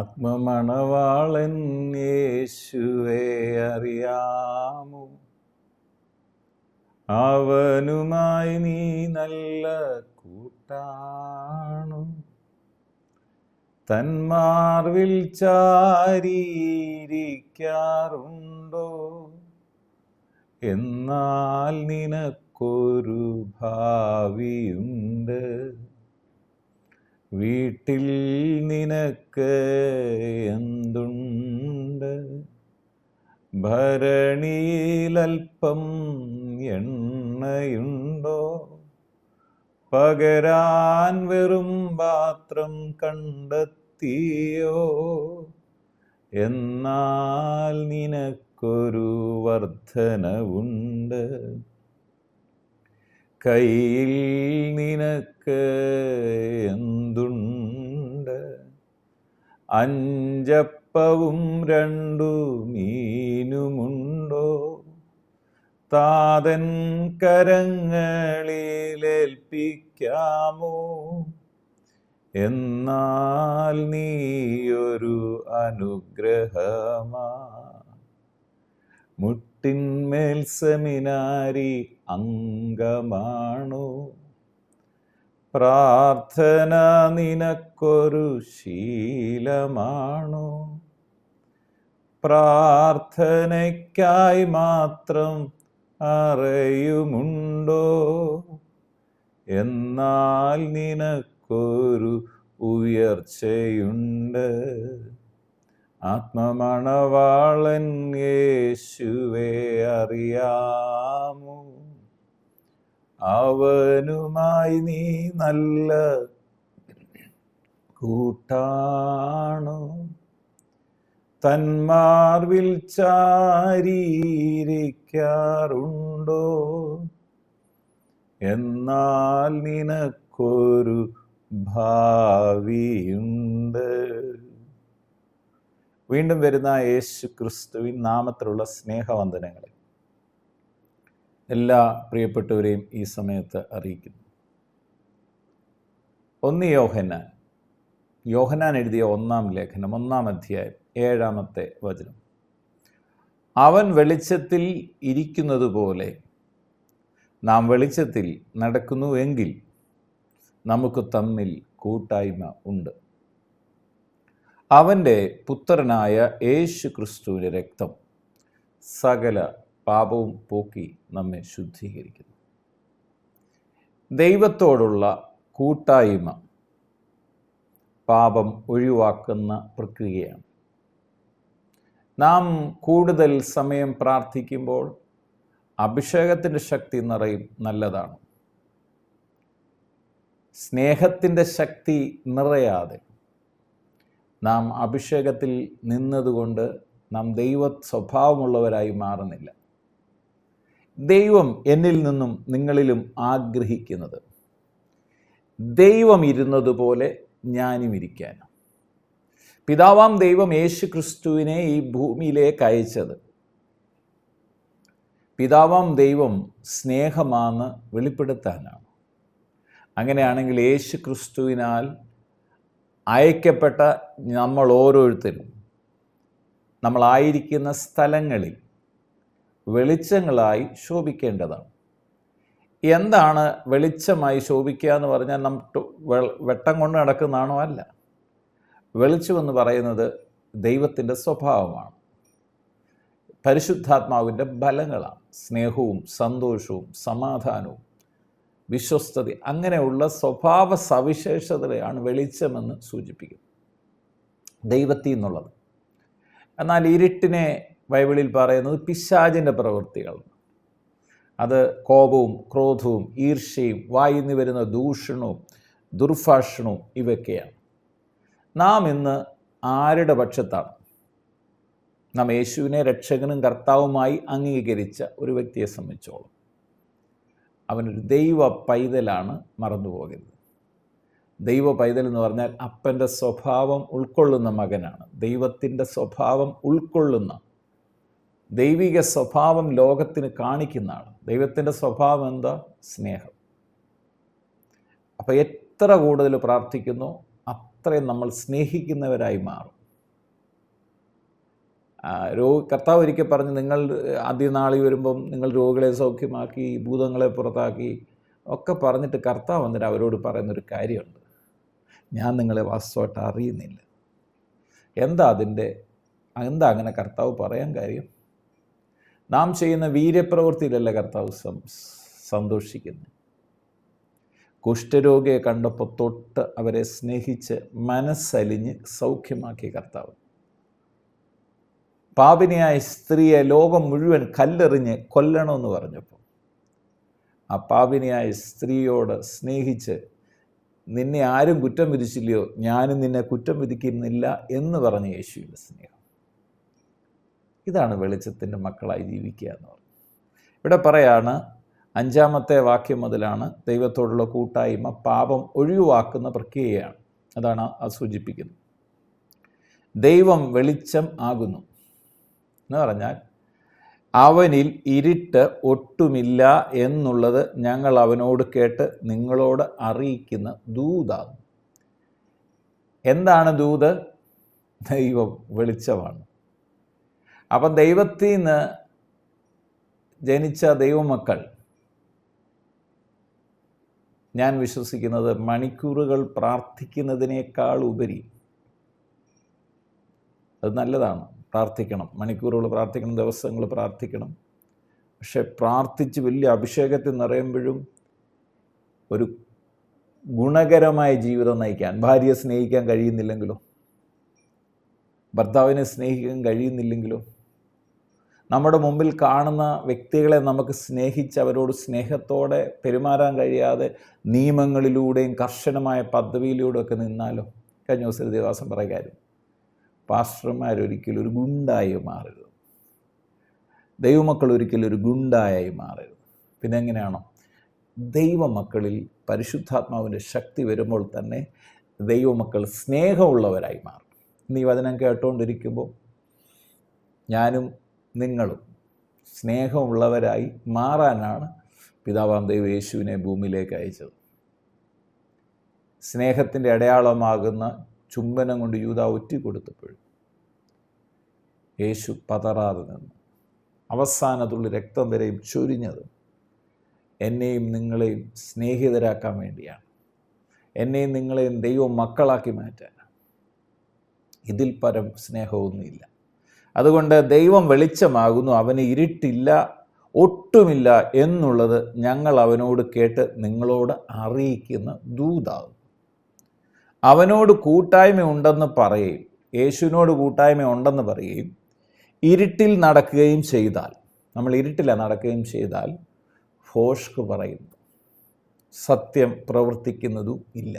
ആത്മമണവാളൻ യേശുവെ അറിയാമോ? അവനുമായി നീ നല്ല കൂട്ടാണു. തന്മാർവിൽ ചാരിയിരിക്കാറുണ്ടോ? എന്നാൽ നിനക്കൊരു ഭാവിയുണ്ട്. വീട്ടിൽ നിനക്ക് എന്തുണ്ട്? ഭരണിയിലൽപ്പം എണ്ണയുണ്ടോ? പകരാൻ വെറും പാത്രം കണ്ടെത്തിയോ? എന്നാൽ നിനക്കൊരു വർധനവുണ്ട്. കയ്യിൽ നിനക്ക് എന്തുണ്ട്? 5 അപ്പവും 2 മീനുമുണ്ടോ? താതൻ കരങ്ങളിലേൽപ്പിക്കാമോ? എന്നാൽ നീയൊരു അനുഗ്രഹമാ. മുട്ടിന്മേൽ സെമിനാരി അംഗമാണോ? പ്രാർത്ഥന നിനക്കൊരു ശീലമാണോ? പ്രാർത്ഥനയ്ക്കായി മാത്രം അറയുമുണ്ടോ? എന്നാൽ നിനക്കൊരു ഉയർച്ചയുണ്ട്. ആത്മമണവാളൻ യേശുവെ അറിയാമോ? അവനുമായി നീ നല്ല കൂട്ടാണു. തന്മാർവിൽ ചാരിയിരിക്കാറുണ്ടോ? എന്നാൽ നിനക്കൊരു ഭാവിയുണ്ട്. വീണ്ടും വരുന്ന യേശു ക്രിസ്തുവിൻ നാമത്തിലുള്ള സ്നേഹവന്ദനങ്ങളെ എല്ലാ പ്രിയപ്പെട്ടവരെയും ഈ സമയത്ത് അറിയിക്കുന്നു. 1 യോഹന്നാൻ എഴുതിയ 1-ാം ലേഖനം 1-ാം അധ്യായം 7-ാമത്തെ വചനം. അവൻ വെളിച്ചത്തിൽ ഇരിക്കുന്നത് പോലെ നാം വെളിച്ചത്തിൽ നടക്കുന്നുവെങ്കിൽ നമുക്ക് തമ്മിൽ കൂട്ടായ്മ ഉണ്ട്. അവൻ്റെ പുത്രനായ യേശു ക്രിസ്തുവിൻ്റെ രക്തം സകല പാപവും പോക്കി നമ്മെ ശുദ്ധീകരിക്കുന്നു. ദൈവത്തോടുള്ള കൂട്ടായ്മ പാപം ഒഴിവാക്കുന്ന പ്രക്രിയയാണ്. നാം കൂടുതൽ സമയം പ്രാർത്ഥിക്കുമ്പോൾ അഭിഷേകത്തിൻ്റെ ശക്തി നിറയും, നല്ലതാണ്. സ്നേഹത്തിൻ്റെ ശക്തി നിറയാതെ നാം അഭിഷേകത്തിൽ നിന്നതുകൊണ്ട് നാം ദൈവ സ്വഭാവമുള്ളവരായി മാറുന്നില്ല. ദൈവം എന്നിൽ നിന്നും നിങ്ങളിലും ആഗ്രഹിക്കുന്നത് ദൈവം ഇരുന്നതുപോലെ ഞാനും ഇരിക്കാൻ. പിതാവാം ദൈവം യേശു ക്രിസ്തുവിനെ ഈ ഭൂമിയിലേക്ക് അയച്ചത് പിതാവാം ദൈവം സ്നേഹമാണെന്ന് വെളിപ്പെടുത്താനാണ്. അങ്ങനെയാണെങ്കിൽ യേശു ക്രിസ്തുവിനാൽ അയക്കപ്പെട്ട നമ്മൾ ഓരോരുത്തരും നമ്മളായിരിക്കുന്ന സ്ഥലങ്ങളിൽ വെളിച്ചങ്ങളായി ശോഭിക്കേണ്ടതാണ്. എന്താണ് വെളിച്ചമായി ശോഭിക്കുക എന്ന് പറഞ്ഞാൽ വെട്ടം കൊണ്ട് നടക്കുന്നതാണോ? അല്ല. വെളിച്ചമെന്ന് പറയുന്നത് ദൈവത്തിൻ്റെ സ്വഭാവമാണ്, പരിശുദ്ധാത്മാവിൻ്റെ ബലങ്ങളാണ്. സ്നേഹവും സന്തോഷവും സമാധാനവും വിശ്വസ്തത, അങ്ങനെയുള്ള സ്വഭാവ സവിശേഷതയാണ് വെളിച്ചമെന്ന് സൂചിപ്പിക്കുന്നത്, ദൈവത്തിൽ നിന്നുള്ളത്. എന്നാൽ ഇരുട്ടിനെ ബൈബിളിൽ പറയുന്നത് പിശാചിൻ്റെ പ്രവൃത്തികൾ. അത് കോപവും ക്രോധവും ഈർഷ്യയും വായിന്ന് വരുന്ന ദൂഷണവും ദുർഭാഷണവും ഇവയൊക്കെയാണ്. നാം ഇന്ന് ആരുടെ പക്ഷത്താണ്? നാം യേശുവിനെ രക്ഷകനും കർത്താവുമായി അംഗീകരിച്ച ഒരു വ്യക്തിയെ സംബന്ധിച്ചോളം അവനൊരു ദൈവ പൈതലാണ്. മറന്നുപോകരുത്. ദൈവ പൈതൽ എന്ന് പറഞ്ഞാൽ അപ്പൻ്റെ സ്വഭാവം ഉൾക്കൊള്ളുന്ന മകനാണ്. ദൈവത്തിൻ്റെ സ്വഭാവം ഉൾക്കൊള്ളുന്ന, ദൈവിക സ്വഭാവം ലോകത്തിന് കാണിക്കുന്ന ആൾ. ദൈവത്തിൻ്റെ സ്വഭാവം എന്താ? സ്നേഹം. അപ്പോൾ എത്ര കൂടുതൽ പ്രാർത്ഥിക്കുന്നോ അത്രയും നമ്മൾ സ്നേഹിക്കുന്നവരായി മാറും. കർത്താവ് ഒരിക്കൽ പറഞ്ഞ്, നിങ്ങൾ ആദ്യനാളി വരുമ്പം നിങ്ങൾ രോഗികളെ സൗഖ്യമാക്കി, ഭൂതങ്ങളെ പുറത്താക്കി ഒക്കെ പറഞ്ഞിട്ട് കർത്താവ് വന്നിട്ട് അവരോട് പറയുന്നൊരു കാര്യമുണ്ട്, ഞാൻ നിങ്ങളെ വാസ്തവമായിട്ട് അറിയുന്നില്ല. എന്താ അങ്ങനെ കർത്താവ് പറയാൻ കാര്യം? നാം ചെയ്യുന്ന വീര്യപ്രവൃത്തിയിലല്ല കർത്താവ് സന്തോഷിക്കുന്നത്. കുഷ്ഠരോഗിയെ കണ്ടപ്പോൾ തൊട്ട് അവരെ സ്നേഹിച്ച് മനസ്സലിഞ്ഞ് സൗഖ്യമാക്കിയ കർത്താവ്. പാപിനിയായ സ്ത്രീയെ ലോകം മുഴുവൻ കല്ലെറിഞ്ഞ് കൊല്ലണമെന്ന് പറഞ്ഞപ്പോൾ ആ പാപിനിയായ സ്ത്രീയോട് സ്നേഹിച്ച്, നിന്നെ ആരും കുറ്റം വിധിച്ചില്ലയോ, ഞാനും നിന്നെ കുറ്റം വിധിക്കുന്നില്ല എന്ന് പറഞ്ഞ യേശുവിൻ്റെ സ്നേഹം. ഇതാണ് വെളിച്ചത്തിൻ്റെ മക്കളായി ജീവിക്കുക എന്ന് പറഞ്ഞു. ഇവിടെ പറയാണ്, 5-ാമത്തെ വാക്യം മുതലാണ് ദൈവത്തോടുള്ള കൂട്ടായ്മ പാപം ഒഴിവാക്കുന്ന പ്രക്രിയയാണ്. അതാണ് അത് സൂചിപ്പിക്കുന്നത്. ദൈവം വെളിച്ചം ആകുന്നു എന്ന് പറഞ്ഞാൽ അവനിൽ ഇരുട്ട് ഒട്ടുമില്ല എന്നുള്ളത് ഞങ്ങൾ അവനോട് കേട്ട് നിങ്ങളോട് അറിയിക്കുന്ന ദൂതാണ്. എന്താണ് ദൂത്? ദൈവം വെളിച്ചമാണ്. അപ്പം ദൈവത്തിൽ നിന്ന് ജനിച്ച ദൈവമക്കൾ, ഞാൻ വിശ്വസിക്കുന്നത് മണിക്കൂറുകൾ പ്രാർത്ഥിക്കുന്നതിനേക്കാൾ ഉപരി, അത് നല്ലതാണ്, പ്രാർത്ഥിക്കണം, മണിക്കൂറുകൾ പ്രാർത്ഥിക്കണം, ദിവസങ്ങൾ പ്രാർത്ഥിക്കണം. പക്ഷെ പ്രാർത്ഥിച്ച് വലിയ അഭിഷേകത്തിൽ നിറയുമ്പോഴും ഒരു ഗുണകരമായ ജീവിതം നയിക്കാൻ, ഭാര്യയെ സ്നേഹിക്കാൻ കഴിയുന്നില്ലെങ്കിലോ, ഭർത്താവിനെ സ്നേഹിക്കാൻ കഴിയുന്നില്ലെങ്കിലോ, നമ്മുടെ മുമ്പിൽ കാണുന്ന വ്യക്തികളെ നമുക്ക് സ്നേഹിച്ച് അവരോട് സ്നേഹത്തോടെ പെരുമാറാൻ കഴിയാതെ നിയമങ്ങളിലൂടെയും കർശനമായ പദവിയിലൂടെയൊക്കെ നിന്നാലോ. കഴിഞ്ഞ ദിവസം ദേവാസം പറയുകയായിരുന്നു, പാസ്റ്റർമാരൊരിക്കലും ഒരു ഗുണ്ടായി മാറരുത്, ദൈവമക്കൾ ഒരിക്കലും ഒരു ഗുണ്ടായി മാറരുത്. പിന്നെ എങ്ങനെയാണോ ദൈവമക്കളിൽ പരിശുദ്ധാത്മാവിൻ്റെ ശക്തി വരുമ്പോൾ തന്നെ ദൈവമക്കൾ സ്നേഹമുള്ളവരായി മാറും. ഇന്ന് ഈ വചനം കേട്ടുകൊണ്ടിരിക്കുമ്പോൾ ഞാനും നിങ്ങളും സ്നേഹമുള്ളവരായി മാറാനാണ് പിതാവാം ദൈവം യേശുവിനെ ഭൂമിയിലേക്ക് അയച്ചത്. സ്നേഹത്തിൻ്റെ അടയാളമാകുന്ന ചുംബനം കൊണ്ട് യൂദാ ഒറ്റിക്കൊടുത്തപ്പോഴും യേശു പതറാതെ നിന്ന് അവസാനത്തുള്ള രക്തം വരെയും ചൊരിഞ്ഞത് എന്നെയും നിങ്ങളെയും സ്നേഹിതരാക്കാൻ വേണ്ടിയാണ്, എന്നെയും നിങ്ങളെയും ദൈവം മക്കളാക്കി മാറ്റാൻ. ഇതിൽ പരം സ്നേഹമൊന്നുമില്ല. അതുകൊണ്ട് ദൈവം വെളിച്ചമാകുന്നു, അവന് ഇരുട്ടില്ല, ഒട്ടുമില്ല എന്നുള്ളത് ഞങ്ങൾ അവനോട് കേട്ട് നിങ്ങളോട് അറിയിക്കുന്ന ദൂതാകും. അവനോട് കൂട്ടായ്മ ഉണ്ടെന്ന് പറയുകയും, യേശുവിനോട് കൂട്ടായ്മ ഉണ്ടെന്ന് പറയുകയും ഇരുട്ടിൽ നടക്കുകയും ചെയ്താൽ, നമ്മൾ ഇരുട്ടിലാണ് നടക്കുകയും ചെയ്താൽ ഭോഷ്ക് പറയുന്നു, സത്യം പ്രവർത്തിക്കുന്നതും ഇല്ല.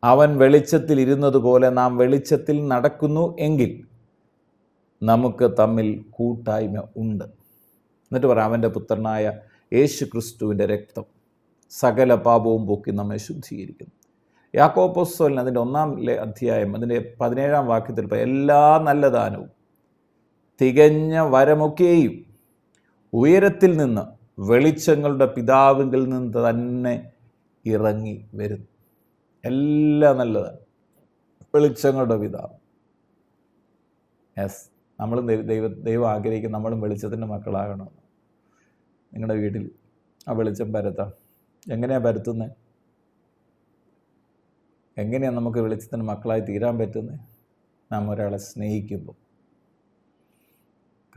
അവൻ വെളിച്ചത്തിൽ ഇരുന്നതുപോലെ നാം വെളിച്ചത്തിൽ നടക്കുന്നു എങ്കിൽ നമുക്ക് തമ്മിൽ കൂട്ടായ്മ ഉണ്ട്. എന്നിട്ട് പറയാം, അവൻ്റെ പുത്രനായ യേശു ക്രിസ്തുവിൻ്റെ രക്തം സകല പാപവും പോക്കി നമ്മെ ശുദ്ധീകരിക്കുന്നു. യാക്കോബ് അപ്പോസ്തലൻ അതിൻ്റെ 1-ാം അധ്യായം അതിൻ്റെ 17-ാം വാക്യത്തിൽ എല്ലാ നല്ല ദാനവും തികഞ്ഞ വരമൊക്കെയും ഉയരത്തിൽ നിന്ന് വെളിച്ചങ്ങളുടെ പിതാവിങ്കിൽ നിന്ന് തന്നെ ഇറങ്ങി വരുന്നു. എല്ലാം നല്ലതാണ്, വെളിച്ചങ്ങളുടെ പിതാവ്. യെസ്, നമ്മളും ദൈവം ആഗ്രഹിക്കും നമ്മളും വെളിച്ചത്തിൻ്റെ മക്കളാകണമെന്ന്. നിങ്ങളുടെ വീട്ടിൽ ആ വെളിച്ചം പരത്താം. എങ്ങനെയാണ് പരത്തുന്നത്? എങ്ങനെയാണ് നമുക്ക് വെളിച്ചത്തിൻ്റെ മക്കളായി തീരാൻ പറ്റുന്നത്? നാം ഒരാളെ സ്നേഹിക്കുമ്പോൾ.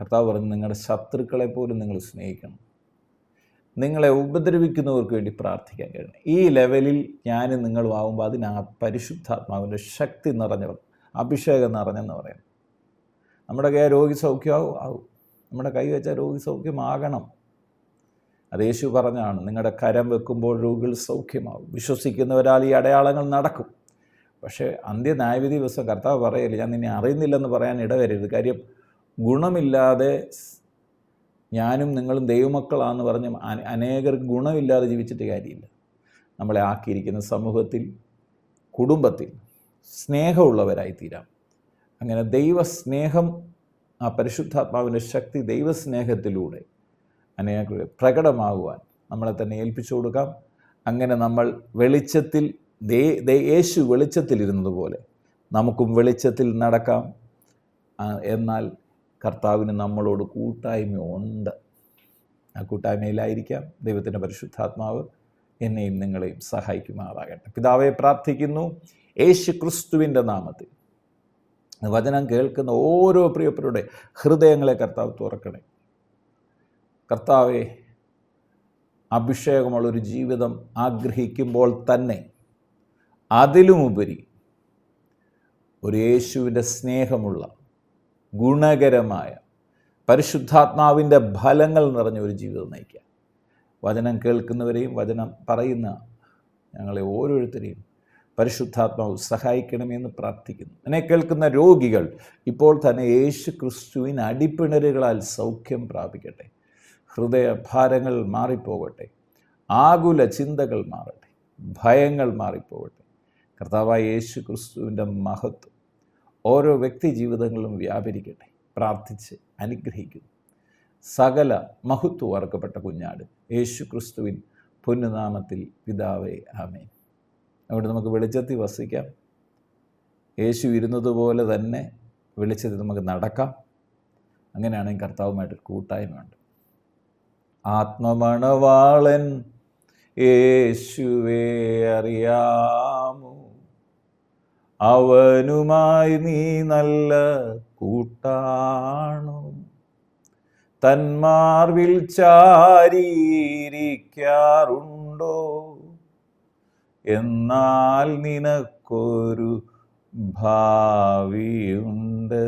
കർത്താവ് പറഞ്ഞു, നിങ്ങളുടെ ശത്രുക്കളെ പോലും നിങ്ങൾ സ്നേഹിക്കണം, നിങ്ങളെ ഉപദ്രവിക്കുന്നവർക്ക് വേണ്ടി പ്രാർത്ഥിക്കാൻ കഴിയണം. ഈ ലെവലിൽ ഞാനും നിങ്ങളും ആകുമ്പോൾ അതിന് ആ പരിശുദ്ധാത്മാവിൻ്റെ ശക്തി നിറഞ്ഞവർ, അഭിഷേകം നിറഞ്ഞെന്ന് പറയുന്നത്. നമ്മുടെ കൈ രോഗി സൗഖ്യമാകും, നമ്മുടെ കൈ വെച്ചാൽ രോഗി സൗഖ്യമാകണം. അത് യേശു പറഞ്ഞാണ്, നിങ്ങളുടെ കരം വെക്കുമ്പോൾ രോഗികൾ സൗഖ്യമാകും, വിശ്വസിക്കുന്നവരാൽ ഈ അടയാളങ്ങൾ നടക്കും. പക്ഷേ അന്ത്യ ന്യായവിധി ദിവസം കർത്താവ് പറയല്ലേ, ഞാൻ നിന്നെ അറിയുന്നില്ലെന്ന് പറയാൻ ഇടവരരുത്. കാര്യം ഗുണമില്ലാതെ ഞാനും നിങ്ങളും ദൈവമക്കളാണെന്ന് പറഞ്ഞ് അനേകർക്ക് ഗുണമില്ലാതെ ജീവിച്ചിട്ട് കാര്യമില്ല. നമ്മളെ ആക്കിയിരിക്കുന്ന സമൂഹത്തിൽ, കുടുംബത്തിൽ സ്നേഹമുള്ളവരായി തീരാം. അങ്ങനെ ദൈവസ്നേഹം, ആ പരിശുദ്ധാത്മാവിൻ്റെ ശക്തി ദൈവസ്നേഹത്തിലൂടെ അനേക പ്രകടമാകുവാൻ നമ്മളെ തന്നെ ഏൽപ്പിച്ചു കൊടുക്കാം. അങ്ങനെ നമ്മൾ വെളിച്ചത്തിൽ, യേശു വെളിച്ചത്തിലിരുന്നതുപോലെ നമുക്കും വെളിച്ചത്തിൽ നടക്കാം. എന്നാൽ കർത്താവിന് നമ്മളോട് കൂട്ടായ്മയുണ്ട്. ആ കൂട്ടായ്മയിലായിരിക്കാം ദൈവത്തിൻ്റെ പരിശുദ്ധാത്മാവ് എന്നെയും നിങ്ങളെയും സഹായിക്കുമാറാകട്ടെ. പിതാവെ, പ്രാർത്ഥിക്കുന്നു യേശു ക്രിസ്തുവിൻ്റെ നാമത്തിൽ വചനം കേൾക്കുന്ന ഓരോ പ്രിയപ്പെട്ടവരുടെ ഹൃദയങ്ങളെ കർത്താവ് തുറക്കണേ. കർത്താവെ, അഭിഷേകമുള്ളൊരു ജീവിതം ആഗ്രഹിക്കുമ്പോൾ തന്നെ അതിലുമുപരി ഒരു യേശുവിൻ്റെ സ്നേഹമുള്ള ഗുണകരമായ പരിശുദ്ധാത്മാവിൻ്റെ ഫലങ്ങൾ നിറഞ്ഞ ഒരു ജീവിതം നയിക്കാൻ വചനം കേൾക്കുന്നവരെയും വചനം പറയുന്ന ഞങ്ങളെ ഓരോരുത്തരെയും പരിശുദ്ധാത്മാവ് സഹായിക്കണമെന്ന് പ്രാർത്ഥിക്കുന്നു. എന്നെ കേൾക്കുന്ന രോഗികൾ ഇപ്പോൾ തന്നെ യേശു ക്രിസ്തുവിന് അടിപ്പിണരുകളാൽ സൗഖ്യം പ്രാപിക്കട്ടെ. ഹൃദയഭാരങ്ങൾ മാറിപ്പോകട്ടെ. ആകുല ചിന്തകൾ മാറട്ടെ. ഭയങ്ങൾ മാറിപ്പോകട്ടെ. കർത്താവായ യേശു ക്രിസ്തുവിൻ്റെ മഹത്വം ഓരോ വ്യക്തി ജീവിതങ്ങളിലും വ്യാപരിക്കട്ടെ. പ്രാർത്ഥിച്ച് അനുഗ്രഹിക്കുന്നു. സകല മഹത്വം ഓർക്കപ്പെട്ട കുഞ്ഞാട് യേശു ക്രിസ്തുവിൻ പൊന്നുനാമത്തിൽ പിതാവേ, ആമേൻ. അവിടെ നമുക്ക് വെളിച്ചത്തിൽ വസിക്കാം. യേശു ഇരുന്നതുപോലെ തന്നെ വെളിച്ചത്തിൽ നമുക്ക് നടക്കാം. അങ്ങനെയാണെങ്കിൽ കർത്താവുമായിട്ടൊരു കൂട്ടായ്മയുണ്ട്. ആത്മമണവാളൻ യേശുവേ അറിയാമോ, അവനുമായി നീ നല്ല കൂട്ടാണോ, തന്മാർവിൽ ചാരിയിരിക്കാറുണ്ടോ, എന്നാൽ നിനക്കൊരു ഭാവിയുണ്ട്.